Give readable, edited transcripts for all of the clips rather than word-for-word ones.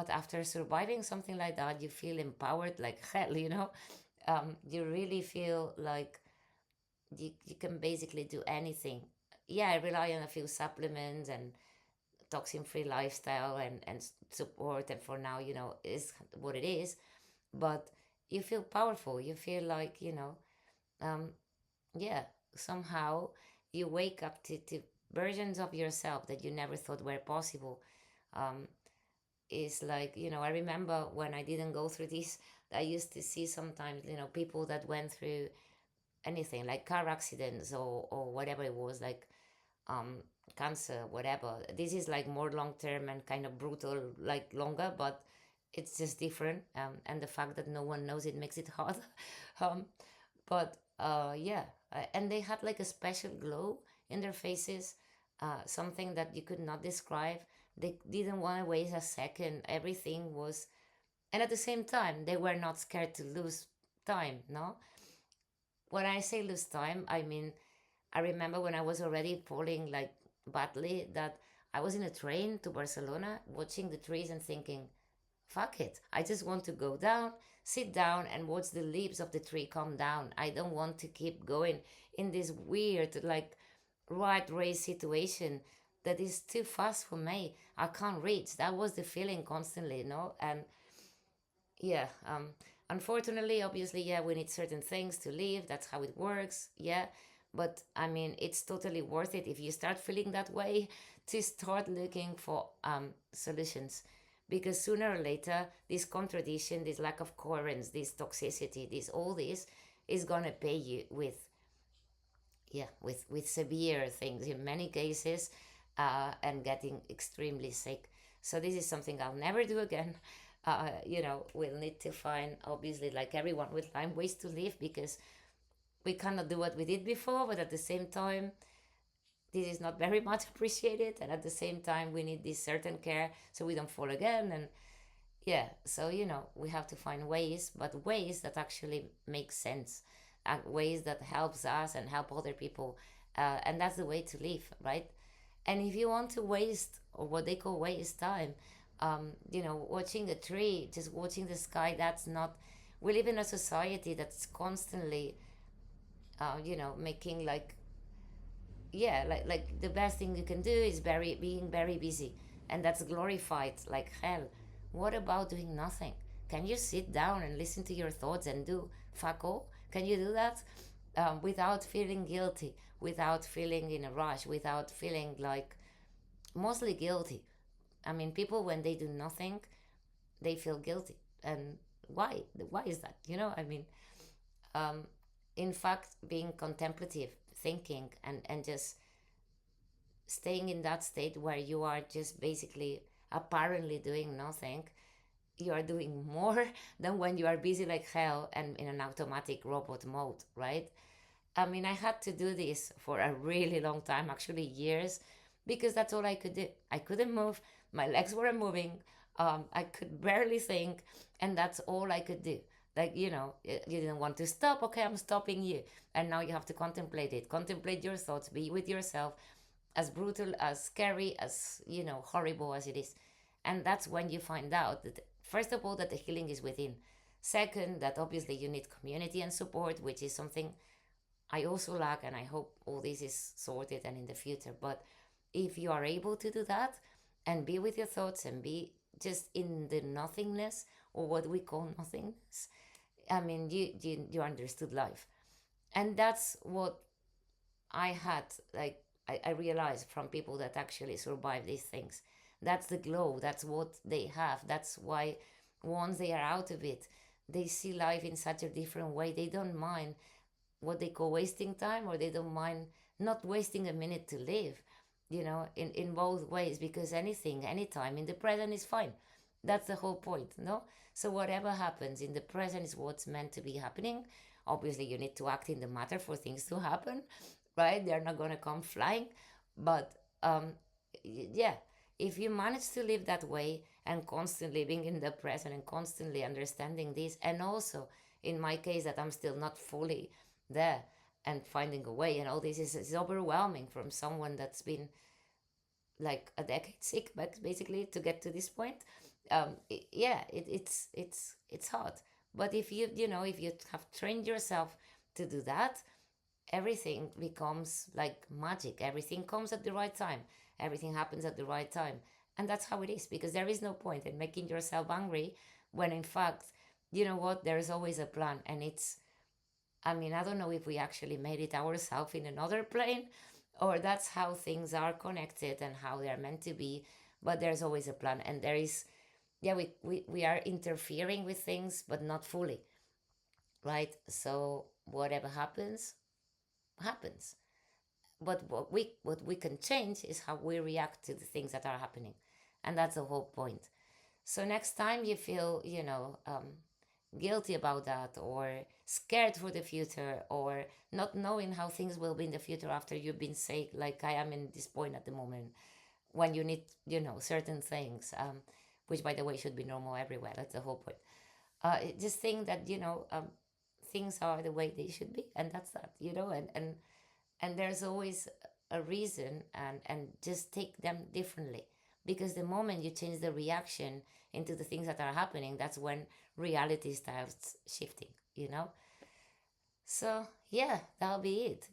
but after surviving something like that, you feel empowered like hell, you really feel like you can basically do anything. Yeah, I rely on a few supplements and toxin free lifestyle and support, and for now, is what it is. But you feel powerful, you feel like, um, yeah, somehow you wake up to versions of yourself that you never thought were possible. Um, is like, I remember when I didn't go through this, I used to see sometimes, people that went through anything like car accidents or whatever it was, like um cancer, whatever. This is like more long term and kind of brutal, like longer, but it's just different. And the fact that no one knows it makes it hard. um but yeah, and they had like a special glow in their faces, something that you could not describe. They didn't want to waste a second. Everything was, and at the same time, they were not scared to lose time. No, when I say lose time, I mean, I remember when I was already falling like badly, that I was in a train to Barcelona watching the trees and thinking, fuck it. I just want to go down, sit down, and watch the leaves of the tree come down. I don't want to keep going in this weird, like, rat race situation that is too fast for me. I can't reach. That was the feeling constantly, And yeah, unfortunately, obviously, yeah, we need certain things to live. That's how it works. Yeah. But I mean, it's totally worth it if you start feeling that way to start looking for solutions, because sooner or later, this contradiction, this lack of coherence, this toxicity, this all this is gonna pay you with, yeah, with severe things in many cases, and getting extremely sick. So this is something I'll never do again. We'll need to find, obviously, like everyone with time, ways to live, because we cannot do what we did before, but at the same time, this is not very much appreciated, and at the same time, we need this certain care so we don't fall again. And yeah, so we have to find ways, but ways that actually make sense, and ways that helps us and help other people, and that's the way to live, right? And if you want to waste, or what they call waste time, watching a tree, just watching the sky, that's not. We live in a society that's constantly, making like, yeah, like the best thing you can do is being very busy, and that's glorified like hell. What about doing nothing? Can you sit down and listen to your thoughts and do fuck all? Can you do that, without feeling guilty, without feeling in a rush, without feeling like mostly guilty? I mean, people, when they do nothing, they feel guilty. And why is that? I mean, um in fact, being contemplative, thinking, and just staying in that state where you are just basically apparently doing nothing, you are doing more than when you are busy like hell and in an automatic robot mode, right? I mean, I had to do this for a really long time, actually years, because that's all I could do. I couldn't move, my legs weren't moving, I could barely think, and that's all I could do. Like, you didn't want to stop, okay, I'm stopping you. And now you have to contemplate it, contemplate your thoughts, be with yourself, as brutal, as scary, as, horrible as it is. And that's when you find out that, first of all, that the healing is within. Second, that obviously you need community and support, which is something I also lack, and I hope all this is sorted and in the future. But if you are able to do that and be with your thoughts and be just in the nothingness, or what we call nothingness, I mean, you understood life. And that's what I had, like, I realized from people that actually survive these things. That's the glow, that's what they have. That's why once they are out of it, they see life in such a different way. They don't mind what they call wasting time, or they don't mind not wasting a minute to live, in both ways, because anything, anytime in the present is fine. That's the whole point, no? So whatever happens in the present is what's meant to be happening. Obviously, you need to act in the matter for things to happen, right? They're not going to come flying. But yeah, if you manage to live that way and constantly being in the present and constantly understanding this, and also in my case, that I'm still not fully there and finding a way, and all this is overwhelming from someone that's been like a decade sick, but basically to get to this point. it's hard. But if if you have trained yourself to do that, everything becomes like magic. Everything comes at the right time. Everything happens at the right time. And that's how it is, because there is no point in making yourself angry when in fact, you know what, there is always a plan. And it's, I mean, I don't know if we actually made it ourselves in another plane, or that's how things are connected and how they're meant to be. But there's always a plan. And there is, yeah, we are interfering with things, but not fully, right? So whatever happens, happens. But what we can change is how we react to the things that are happening. And that's the whole point. So next time you feel, guilty about that, or scared for the future, or not knowing how things will be in the future after you've been sick, like I am in this point at the moment, when you need, certain things, which by the way should be normal everywhere. That's the whole point. Just think that, things are the way they should be, and that's that, and there's always a reason, and just take them differently, because the moment you change the reaction into the things that are happening, that's when reality starts shifting, so yeah, that'll be it,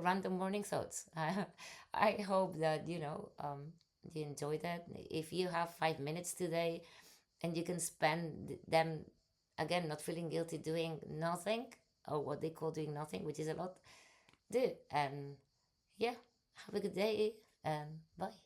random morning thoughts. I hope that you enjoyed that. If you have 5 minutes today and you can spend them, again, not feeling guilty, doing nothing, or what they call doing nothing, which is a lot, do. And yeah, have a good day, and bye.